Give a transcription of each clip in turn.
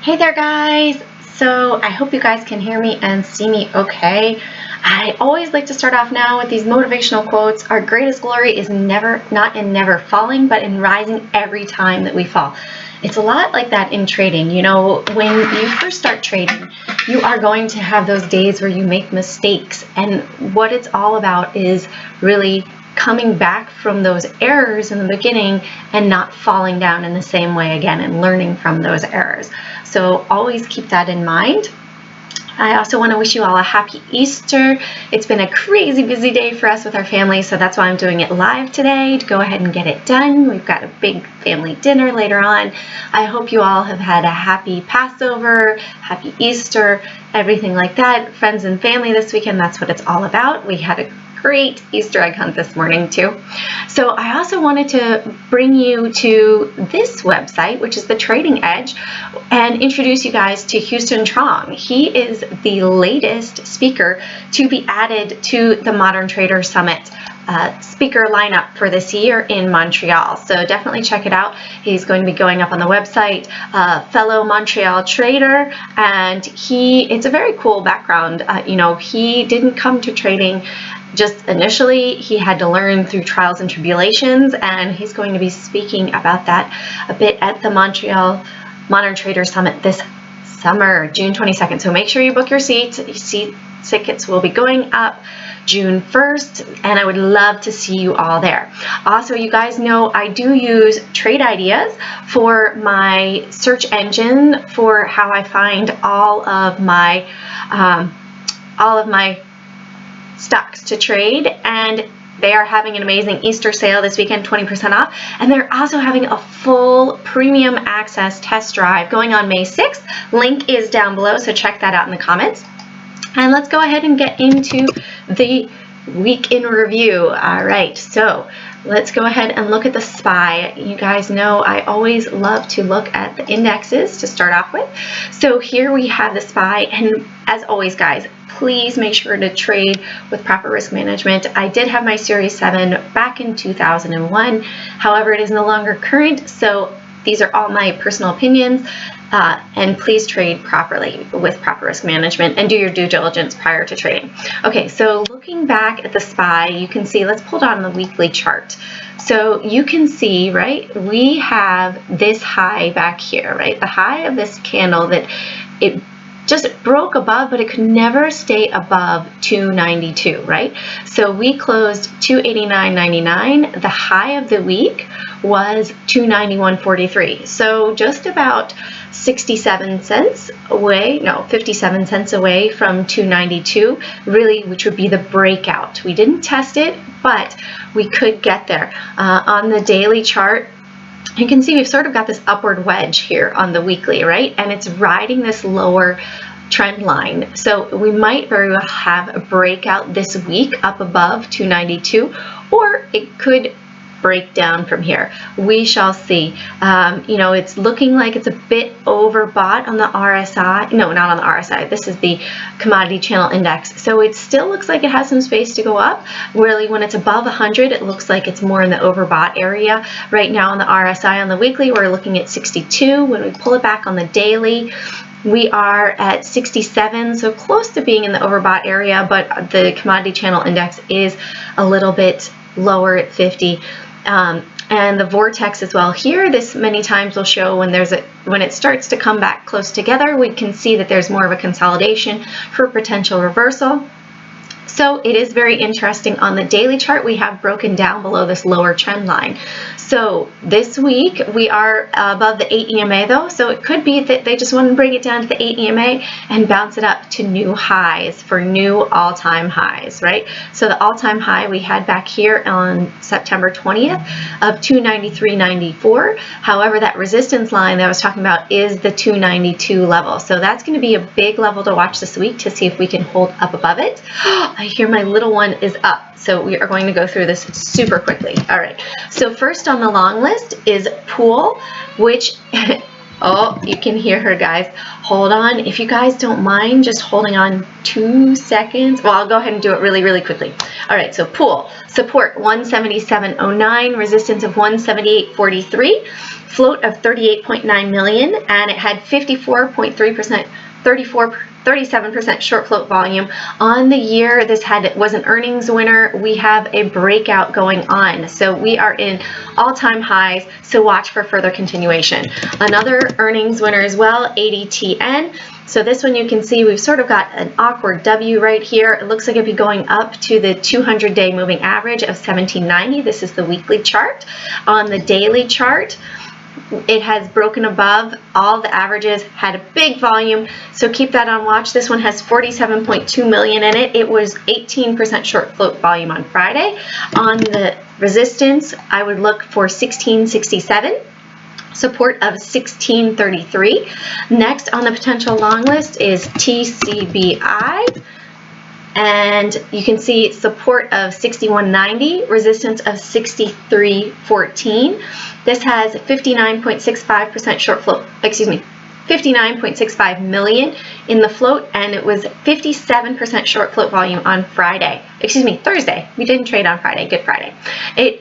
Hey there guys! So I hope you guys can hear me and see me okay. I always like to start off now with these motivational quotes. Our greatest glory is not in never falling, but in rising every time that we fall. It's a lot like that in trading. You know, when you first start trading, you are going to have those days where you make mistakes. And what it's all about is really coming back from those errors in the beginning and not falling down in the same way again and learning from those errors. So always keep that in mind. I also want to wish you all a happy Easter. It's been a crazy busy day for us with our family, so that's why I'm doing it live today, to go ahead and get it done. We've got a big family dinner later on. I hope you all have had a happy Passover, happy Easter, everything like that. Friends and family this weekend, that's what it's all about. We had a great Easter egg hunt this morning too. So I also wanted to bring you to this website, which is the Trading Edge, and introduce you guys to Houston Trong. He is the latest speaker to be added to the Modern Trader Summit speaker lineup for this year in Montreal. So definitely check it out. He's going to be going up on the website, fellow Montreal trader, and it's a very cool background. He didn't come to trading just initially. He had to learn through trials and tribulations, and he's going to be speaking about that a bit at the Montreal Modern Trader Summit this summer, June 22nd. So make sure you book your seats. Seat tickets will be going up June 1st, and I would love to see you all there. Also, you guys know I do use Trade Ideas for my search engine for how I find all of my stocks to trade, and they are having an amazing Easter sale this weekend, 20% off, and they're also having a full premium access test drive going on May 6th. Link is down below, so check that out in the comments. And let's go ahead and get into the week in review. All right, so let's go ahead and look at the SPY. You guys know I always love to look at the indexes to start off with. So here we have the SPY, and as always, guys, please make sure to trade with proper risk management. I did have my Series 7 back in 2001. However, it is no longer current, so these are all my personal opinions. And please trade properly with proper risk management and do your due diligence prior to trading. Okay, so looking back at the SPY, you can see, let's pull down the weekly chart. So you can see, right, we have this high back here, right? The high of this candle that it just broke above, but it could never stay above 292, right? So we closed 289.99. The high of the week was 291.43. So just about 67 cents away, no, 57 cents away from 292, really, which would be the breakout. We didn't test it, but we could get there. On the daily chart, you can see we've sort of got this upward wedge here on the weekly, right? And it's riding this lower trend line. So we might very well have a breakout this week up above 292, or it could break down from here. We shall see. It's looking like it's a bit overbought on the RSI. No, not on the RSI. This is the Commodity Channel Index. So it still looks like it has some space to go up. Really, when it's above 100, it looks like it's more in the overbought area. Right now on the RSI on the weekly, we're looking at 62. When we pull it back on the daily, we are at 67, so close to being in the overbought area, but the Commodity Channel Index is a little bit lower at 50. And the vortex as well. Here, this many times will show when it starts to come back close together, we can see that there's more of a consolidation for potential reversal. So it is very interesting. On the daily chart, we have broken down below this lower trend line. So this week we are above the 8 EMA though, so it could be that they just want to bring it down to the 8 EMA and bounce it up to new highs for new all-time highs, right? So the all-time high we had back here on September 20th of 293.94. However, that resistance line that I was talking about is the 292 level. So that's going to be a big level to watch this week to see if we can hold up above it. I hear my little one is up, so we are going to go through this super quickly. All right, so first on the long list is Pool, which Oh, you can hear her, guys. Hold on. If you guys don't mind just holding on 2 seconds. Well, I'll go ahead and do it really, really quickly. All right, so pool. Support 177.09, resistance of 178.43, float of 38.9 million, and it had 54.3%, 37% short float volume. On the year, this was an earnings winner. We have a breakout going on. So we are in all-time highs, so watch for further continuation. Another earnings winner as well, ADTN. So this one you can see we've sort of got an awkward W right here. It looks like it'd be going up to the 200-day moving average of 1790. This is the weekly chart. On the daily chart, it has broken above all the averages, had a big volume, so keep that on watch. This one has 47.2 million in it. It was 18% short float volume on Friday. On the resistance, I would look for 1667. Support of 1633. Next on the potential long list is TCBI. And you can see support of 6190, resistance of 6314. This has 59.65% short float, 59.65 million in the float, and it was 57% short float volume on Thursday. We didn't trade on Friday. Good Friday. It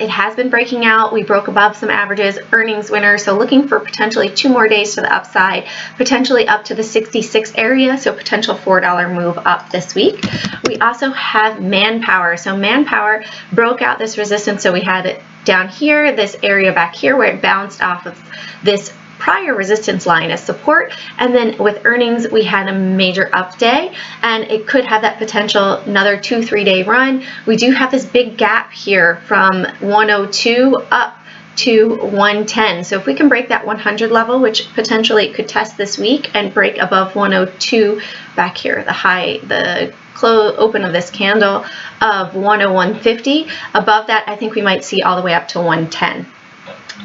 has been breaking out. We broke above some averages, earnings winner, so looking for potentially 2 more days to the upside, potentially up to the 66 area, so potential $4 move up this week. We also have Manpower. So Manpower broke out this resistance, so we had it down here, this area back here where it bounced off of this prior resistance line as support, and then with earnings we had a major up day, and it could have that potential another 2-3 day run. We do have this big gap here from 102 up to 110, so if we can break that 100 level, which potentially it could test this week and break above 102 back here, the high, the open of this candle of 101.50, above that I think we might see all the way up to 110.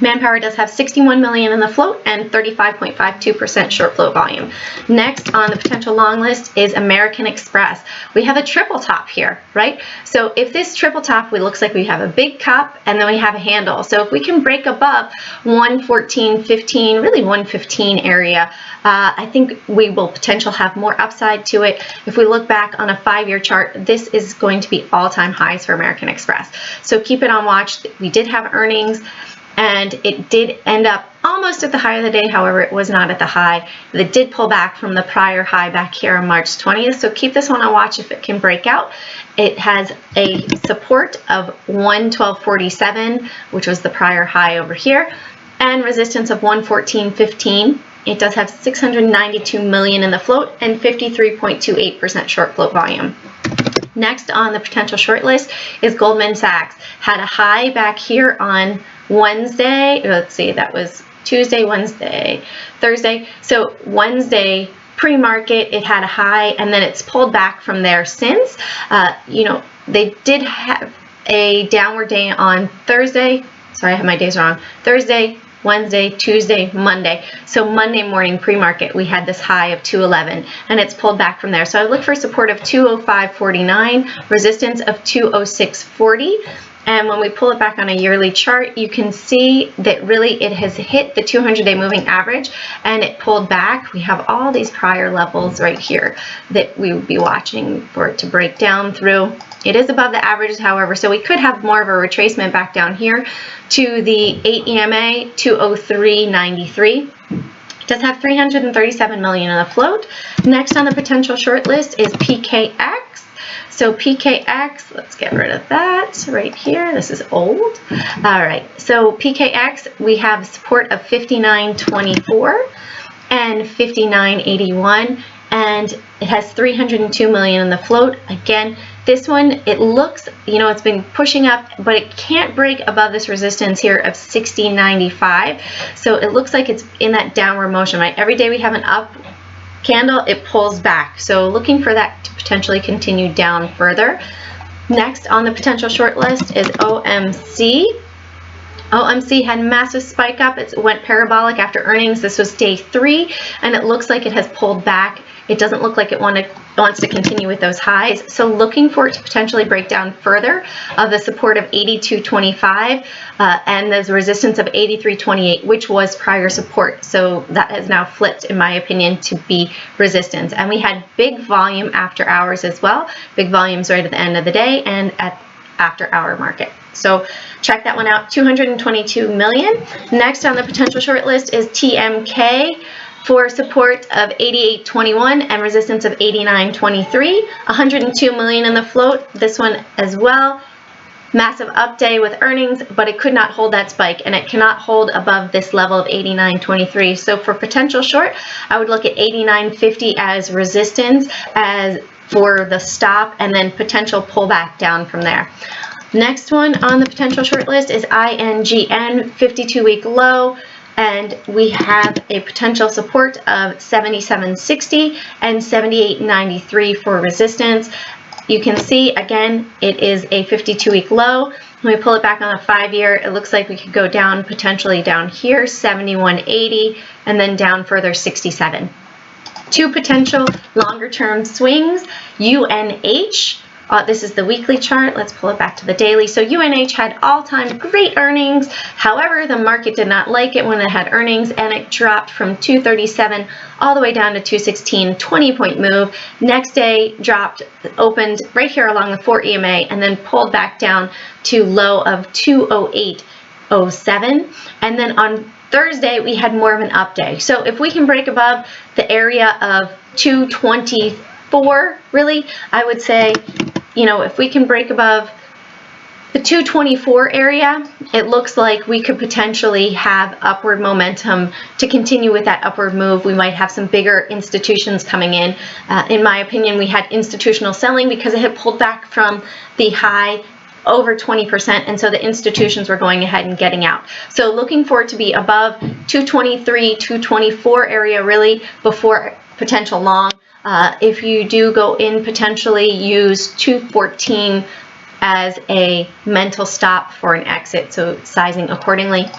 Manpower does have 61 million in the float and 35.52% short float volume. Next on the potential long list is American Express. We have a triple top here, right? So if this triple top, it looks like we have a big cup and then we have a handle. So if we can break above 114.15, really 115 area, I think we will potentially have more upside to it. If we look back on a 5-year chart, this is going to be all-time highs for American Express. So keep it on watch. We did have earnings, and it did end up almost at the high of the day. However, it was not at the high. It did pull back from the prior high back here on March 20th, so keep this one on watch if it can break out. It has a support of 112.47, which was the prior high over here, and resistance of 114.15. It does have 692 million in the float and 53.28% short float volume. Next on the potential short list is Goldman Sachs. Had a high back here on Wednesday. Let's see, that was Tuesday, Wednesday, Thursday. So Wednesday pre-market, it had a high, and then it's pulled back from there since. They did have a downward day on Thursday. Sorry, I have my days wrong. Thursday, Wednesday, Tuesday, Monday. So Monday morning pre-market, we had this high of 211, and it's pulled back from there. So I look for support of 205.49, resistance of 206.40. And when we pull it back on a yearly chart, you can see that really it has hit the 200-day moving average and it pulled back. We have all these prior levels right here that we would be watching for it to break down through. It is above the averages, however, so we could have more of a retracement back down here to the 8 EMA 203.93. It does have 337 million in the float. Next on the potential short list is PKX. So PKX, let's get rid of that right here. This is old. All right, so PKX, we have support of 59.24 and 59.81, and it has 302 million in the float. Again, this one, it looks, it's been pushing up, but it can't break above this resistance here of 60.95. So it looks like it's in that downward motion, right? Every day we have an up candle, it pulls back. So looking for that to potentially continue down further. Next on the potential short list is OMC. OMC had a massive spike up. It went parabolic after earnings. This was day 3, and it looks like it has pulled back. It doesn't look like it wanted wants to continue with those highs. So looking for it to potentially break down further of the support of 82.25 and the resistance of 83.28, which was prior support. So that has now flipped, in my opinion, to be resistance. And we had big volume after hours as well. Big volumes right at the end of the day and at after hour market. So check that one out, 222 million. Next on the potential short list is TMK for support of 88.21 and resistance of 89.23, 102 million in the float. This one as well. Massive up day with earnings, but it could not hold that spike, and it cannot hold above this level of 89.23. So for potential short, I would look at 89.50 as resistance, as for the stop, and then potential pullback down from there. Next one on the potential short list is INGN, 52-week low, and we have a potential support of 77.60 and 78.93 for resistance. You can see, again, it is a 52-week low. When we pull it back on the 5-year, it looks like we could go down, potentially down here, 71.80, and then down further, 67. Two potential longer-term swings, UNH. This is the weekly chart. Let's pull it back to the daily. So UNH had all-time great earnings. However, the market did not like it when it had earnings, and it dropped from 237 all the way down to 216, 20-point move. Next day dropped, opened right here along the 4 EMA, and then pulled back down to low of 208.07. And then on Thursday, we had more of an up day. So if we can break above the area of 224, really, I would say, you know, if we can break above the 224 area, it looks like we could potentially have upward momentum to continue with that upward move. We might have some bigger institutions coming in. In my opinion, we had institutional selling because it had pulled back from the high over 20%, and so the institutions were going ahead and getting out. So looking for it to be above 223, 224 area really before potential long. If you do go in, potentially use 214 as a mental stop for an exit, so sizing accordingly,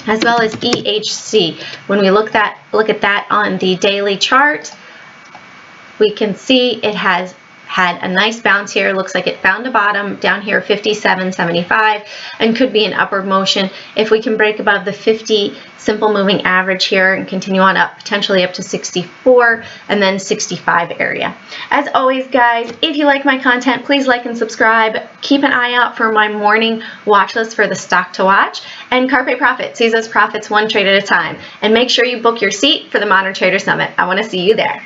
as well as EHC. When we look at that on the daily chart, we can see it has had a nice bounce here. Looks like it found a bottom down here, 57.75, and could be an upward motion. If we can break above the 50 simple moving average here and continue on up, potentially up to 64 and then 65 area. As always, guys, if you like my content, please like and subscribe. Keep an eye out for my morning watch list for the stock to watch, and Carpe Profit, seize those profits one trade at a time. And make sure you book your seat for the Modern Trader Summit. I want to see you there.